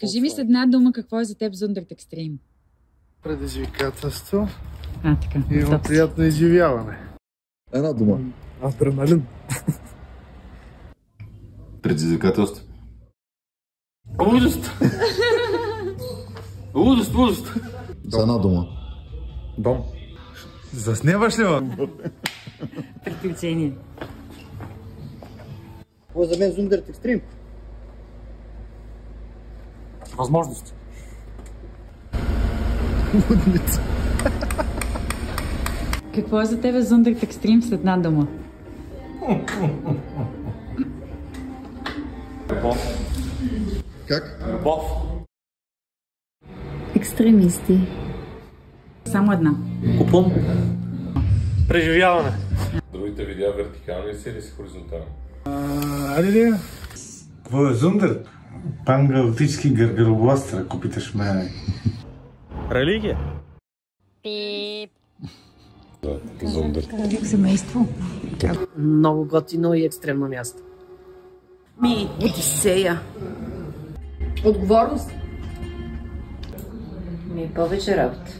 Кажи ми с една дума какво е за теб Зундерт Екстрим. Предизвикателство Така. и има приятно изживяване. Една дума. Адреналин. Предизвикателство. Ужас! Ужас! За една дума. Дом. Заснемаш ли, ма? Приключение. Какво е за мен Зундерт Екстрим? Възможности. Лудница. Какво е за тебе Зундерт Екстрим с една дума? Любов. Как? Любов. Екстремисти. Само една. Купон. Преживяване. Другите видеа вертикални са или са хоризонтални? Айде ли? Какво е Зундерт? Пангалактически гъргъробластър, ако питаш мене. Религия. Зундерт. Семейство. Много готино и екстремно място. Одисея. Отговорност. Повече работа.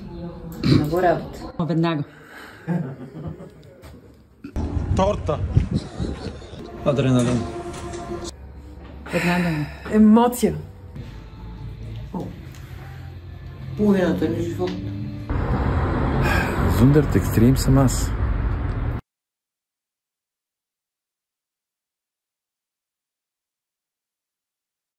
Много работа. Веднага. Торта. Адреналин. Една дума. Емоция. Половината ми живот. Зундерт Екстрим съм аз.